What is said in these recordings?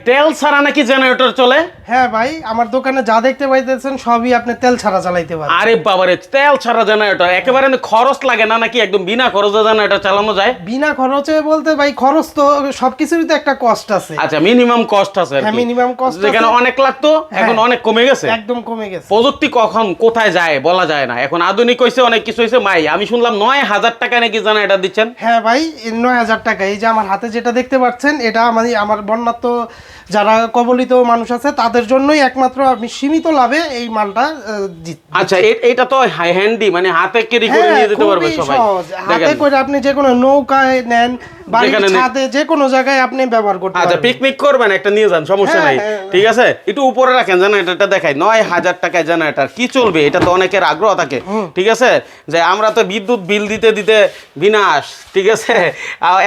তেল ছাড়া নাকি জেনারেটর চলে? হ্যাঁ ভাই, আমার দোকানে যা দেখতে পাইতেছেন সবই আপনি তেল ছাড়া চালাইতে পারেন। আরে বাবারে, তেল ছাড়া জেনারেটর একেবারে খরচ লাগে না নাকি? একদম বিনা খরচে জেনারেটর চালানো যায়? বিনা খরচে বলতে ভাই, খরচ তো সবকিছুরই তো একটা কষ্ট আছে। আচ্ছা, মিনিমাম কস্ট আছে। হ্যাঁ, মিনিমাম কস্ট যেখানে অনেক লাগতো এখন অনেক কমে গেছে, একদম কমে গেছে। প্রযুক্তি কখন কোথায় যায় বলা যায় না, এখন আধুনিক হয়েছে, অনেক কিছু হয়েছে। মাই আমি শুনলাম 9,000 টাকা নাকি জেনারেটর দিচ্ছেন? হ্যাঁ ভাই, 9,000 টাকা। এই যে আমার হাতে যেটা দেখতে পাচ্ছেন, এটা আমার বন্যার্ত যারা কবলিত মানুষ আছে তাদের জন্যই একমাত্র আমি সীমিত লাভে এই মালটা আচ্ছা, এটা তো হ্যান্ডি, মানে হাতে ক্যারি করে নিয়ে যেতে পারবে সবাই। হাতে করে আপনি যে কোনো নৌকায় নেন, বাড়ির ছাদে, যে কোনো জায়গায় আপনি ব্যবহার করতে পারবেন। আচ্ছা, পিকনিক করবেন, একটা নিয়ে যান, সমস্যা নাই। ঠিক আছে, একটু উপরে রাখেন, জেনারেটরটা দেখাই। 9,000 টাকায় জেনারেটর কি চলবে? এটা তো অনেকের আগ্রহ থাকে। ঠিক আছে, যে আমরা তো বিদ্যুৎ বিল দিতে দিতে বিনাশ। ঠিক আছে,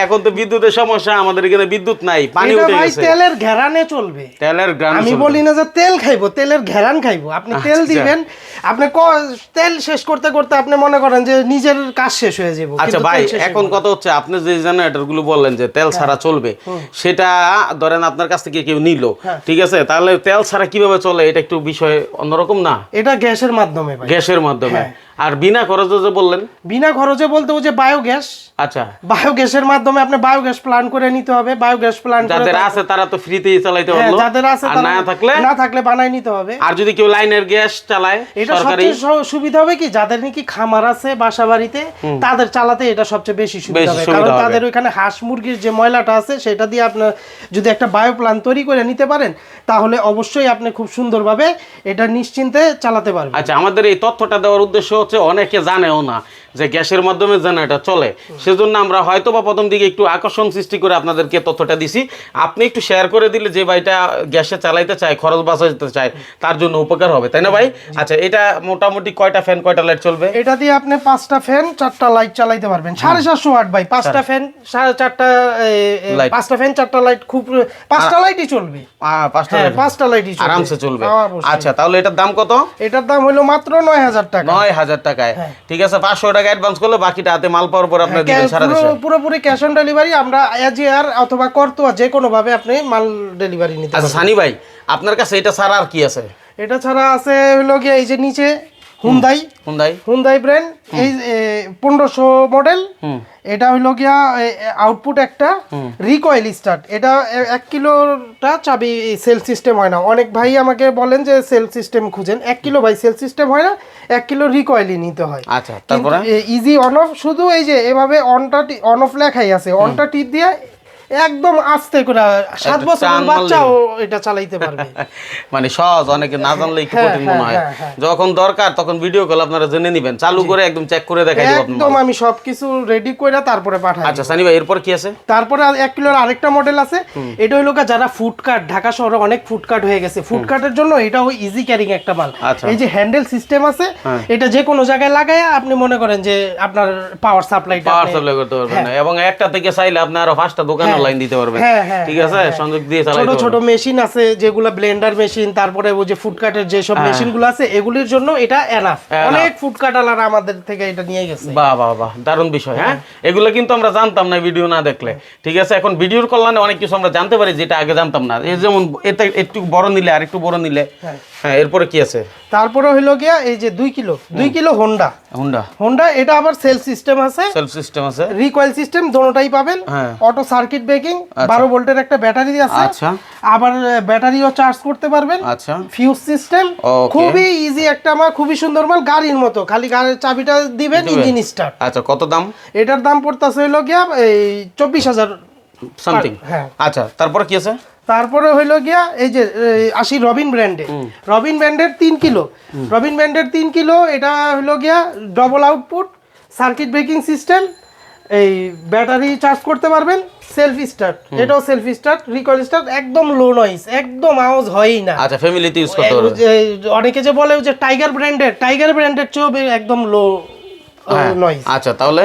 এখন তো বিদ্যুতের সমস্যা, আমাদের এখানে বিদ্যুৎ নাই, পানি উঠে গেছে। তেলের ঘেরানে চলবে, তেলের ঘ্রাণ। আমি বলি না যে তেল খাইবো, তেলের ঘেরান খাইবো। আপনি তেল দিবেন, আপনি তেল শেষ করতে করতে আপনি মনে করেন যে নিজের কাজ শেষ হয়ে যাবে। আচ্ছা ভাই, এখন কথা হচ্ছে, আপনি যে জেনারেটর গুলো বললেন যে তেল ছাড়া চলবে, সেটা ধরেন আপনার কাছ থেকে কেউ নিল, ঠিক আছে, তাহলে তেল ছাড়া কিভাবে চলে? এটা একটু বিষয় অন্যরকম না? এটা গ্যাসের মাধ্যমে, গ্যাসের মাধ্যমে। আর বিনা খরচে যে বললেন? বিনা খরচে বলতে ওই যে বায়োগ্যাস। আচ্ছা, বায়োগ্যাসের মাধ্যমে আপনি বায়োগ্যাস প্ল্যান করে নিতে হবে। বায়োগ্যাস প্ল্যান যাদের আছে তারা তো ফ্রিতেই চালাইতে পারলো, যাদের আছে আর না থাকলে বানাই নিতে হবে। আর যদি কেউ লাইনের গ্যাস চালায়, এটা সবচেয়ে সুবিধা হবে কি, যাদের নাকি খামার আছে বাসা বাড়িতে, তাদের চালাতে এটা সবচেয়ে বেশি সুবিধা হবে। কারণ তাদের ওইখানে হাঁস মুরগির যে ময়লাটা আছে সেটা দিয়ে আপনার যদি একটা বায়ো প্ল্যান তৈরি করে নিতে পারেন, তাহলে অবশ্যই আপনি খুব সুন্দরভাবে এটা নিশ্চিন্তে চালাতে পারবেন। আচ্ছা, আমাদের এই তথ্যটা দেওয়ার উদ্দেশ্য হচ্ছে, অনেকে জানেও না যে গ্যাসের মাধ্যমে জেনারেটর চলে, সেজন্য আমরা হয়তো বা প্রথম দিকে একটু আকর্ষণ সৃষ্টি করে আপনাদেরকে তথ্যটা দিছি। আপনি একটু শেয়ার করে দিলে যে ভাইটা গ্যাসে চালাইতে চায়, খরচ বাঁচাতে চায়, তার জন্য উপকার হবে, তাই না ভাই? আচ্ছা, এটা মোটামুটি কয়টা ফ্যান, কয়টা লাইট চলবে? এটা দিয়ে আপনি 5টা ফ্যান, 4টা লাইট চালাইতে পারবেন। 750 ওয়াট ভাই, 5টা ফ্যান, 4টা 5টা ফ্যান, 4টা লাইট, খুব 5টা লাইটই চলবে। 5টা লাইটই চলবে, আরামসে চলবে। আচ্ছা, তাহলে এটার দাম কত? এটার দাম হলো মাত্র 9,000 টাকা। 9,000 টাকায়। ঠিক আছে, 500 টাকা অ্যাডভান্স করলে বাকিটা হাতে মাল পাওয়ার পর আপনি দিবেন সারা দেশে। পুরোপুরি ক্যাশ অন ডেলিভারি। আমরা এজিআর অথবা করতোয়া যে কোনো ভাবে আপনি মাল ডেলিভারি নিতে পারবেন। আচ্ছা সানি ভাই, আপনার কাছে এটা ছাড়া আর কি আছে? এটা ছাড়া আছে হলো গিয়ে এই যে নিচে হুন্দাই ব্র্যান্ড, এই 1500 মডেল। এটা হইলো গিয়া আউটপুট একটা রিকয়েল স্টার্ট। এটা 1 কিলোটা চাবি সেল সিস্টেম হয় না। অনেক ভাই আমাকে বলেন যে সেল সিস্টেম খুঁজেন। 1 কিলো ভাই সেল সিস্টেম হয় না, 1 কিলো রিকয়েলই নিতে হয়। আচ্ছা, তারপরে ইজি অন অফ, শুধু এই যে এভাবে অন অফ লেখাই আছে, অনটা টিপ দিয়ে একদম আস্তে করে 7 বছরের বাচ্চাও এটা চালাইতে পারবে। মানে সহজ, অনেকে না জানলে একটু কঠিন মনে হয়। যখন দরকার তখন ভিডিও কল আপনারা জেনে নেবেন, চালু করে একদম চেক করে দেখাই দেব আপনাদের। একদম আমি সবকিছু রেডি করে তারপরে পাঠাই। আচ্ছা সানি ভাই, এরপর কি আছে? তারপরে 1 কিলোর আরেকটা মডেল আছে। এটা হইলো যারা ফুডকার্ট, ঢাকা শহরে অনেক ফুডকার্ট হয়ে গেছে, ফুডকার্টের জন্য এটা ওই ইজি ক্যারিং একটা মাল। এই যে হ্যান্ডেল সিস্টেম আছে, এটা যে কোনো জায়গায় লাগায় আপনি মনে করেন যে আপনার পাওয়ার সাপ্লাই করতে পারবেন, এবং একটা থেকে চাইলে আপনি আরো 5টা দোকানে লাইন দিতে পারবেন। ঠিক আছে, সংযোগ দিয়ে চালাতে পারবেন। ছোট ছোট মেশিন আছে যেগুলো ব্লেন্ডার মেশিন, তারপরে ওই যে ফুডকার্টের যে সব মেশিনগুলো আছে, এগুলির জন্য এটা এনাফ। অনেক ফুডকার্টাররা আমাদের থেকে এটা নিয়ে গেছে। বাহ বাহ বাহ, দারুণ বিষয়। হ্যাঁ, এগুলো কিন্তু আমরা জানতাম না ভিডিও না দেখলে। ঠিক আছে, এখন ভিডিওর কল্যাণে অনেক কিছু আমরা জানতে পারি যেটা আগে জানতাম না। এই যেমন এটা একটু বড় নিলে আর একটু বড় নিলে। হ্যাঁ, এরপরে কি আছে? তারপরে হইলো গিয়া এই যে 2 কিলো হোন্ডা। এটা আবার সেলফ সিস্টেম আছে, রিকয়েল সিস্টেম, দোনোটাই পাবেন। অটো সার্কিট ব্রেকিং, 12 ভোল্টের একটা ব্যাটারি আছে। আচ্ছা, আবার ব্যাটারিও চার্জ করতে পারবেন। আচ্ছা, ফিউজ সিস্টেম, খুবই ইজি একটা মাল, খুবই সুন্দর মাল, গাড়ির মতো। খালি গাড়ির চাবিটা দিবেন, ইঞ্জিন স্টার্ট। আচ্ছা, কত দাম? এটার দাম পড়তেছে হইলো গিয়া এই 24,000 সামথিং। আচ্ছা, তারপর কি আছে? তারপরে হইলো গিয়া এই যে আসি রবিন ব্র্যান্ডের 3 কিলো। এটা হইলো গিয়া double output, circuit braking system, এই ব্যাটারি চার্জ করতে পারবেন, সেলফ স্টার্ট। এটাও সেলফ স্টার্ট, রিকয়েল স্টার্ট, একদম লো নয়েজ, একদম আওয়াজ হয়ই না। আচ্ছা, ফ্যামিলিতে ইউজ করতে পারবে। অনেকে যে বলে যে টাইগার ব্র্যান্ডের চেয়ে একদম লো নয়েজ। আচ্ছা, তাহলে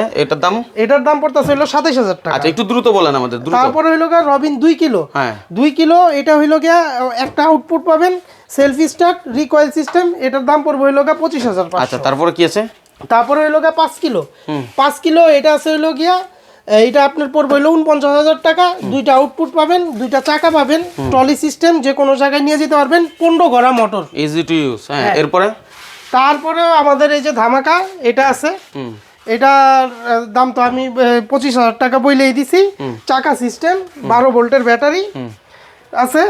এটার দাম পড়তেছে হলো 27,000 টাকা। আচ্ছা, একটু দ্রুত বলেন আমাদের। তারপরে হইলো গিয়া রবিন 2 কিলো। 2 কিলো, এটা হইলো গিয়া একটা আউটপুট পাবেন, সেলফ স্টার্ট, রিকয়েল সিস্টেম। এটার দাম পড়বে হইলো গিয়া 25,500। আচ্ছা, তারপরে কি আছে? তারপরে হইলো গিয়া 5 কিলো। এটা আছে হইলো গিয়া এইটা আপনার পড়বে হলো 49,000 টাকা। দুইটা আউটপুট পাবেন, দুইটা চাকা পাবেন, ট্রলি সিস্টেম, যে কোনো জায়গায় নিয়ে যেতে পারবেন, 15 ঘোড়া মোটর, ইজি টু ইউজ। হ্যাঁ, এরপরে তারপরে আমাদের এই যে ধামাকা এটা আছে, এটার দাম তো আমি 25,000 টাকা বইলেই দিছি। চাকা সিস্টেম, 12 ভোল্টের ব্যাটারি আছে,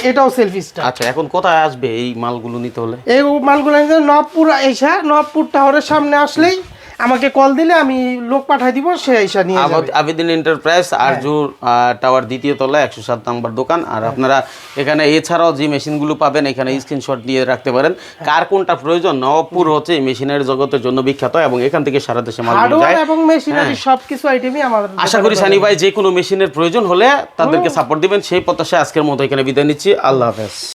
এটাও সেলফ স্টার্ট। আচ্ছা, এখন কোথায় আসবে এই মালগুলো নিতে হলে? এই মালগুলো নিতে নবপুর এসা, নবপুর টাওয়ারের সামনে আসলেই আমাকে কল দিলে আমি লোক পাঠাই দিব, সে এসা নিয়ে যাবে। আবেদিন এন্টারপ্রাইজ, আরজুর টাওয়ার, দ্বিতীয় তলা, 107 নম্বর দোকান। আর আপনারা এখানে এছাড়াও যে মেশিনগুলো পাবেন এখানে স্ক্রিনশট দিয়ে রাখতে পারেন, কার কোনটা প্রয়োজন। নবপুর হচ্ছে এই মেশিনের জগতের জন্য বিখ্যাত এবং এখান থেকে সারা দেশে মাল যায় হার্ডওয়্যার এবং মেশিনারি সবকিছু আইটেমই আমাদের। আশা করি সানি ভাই যে কোনো মেশিনের প্রয়োজন হলে তাদেরকে সাপোর্ট দিবেন, সেই প্রত্যাশায় আজকের মতো এখানে বিদায় নিচ্ছি। আল্লাহ হাফেজ।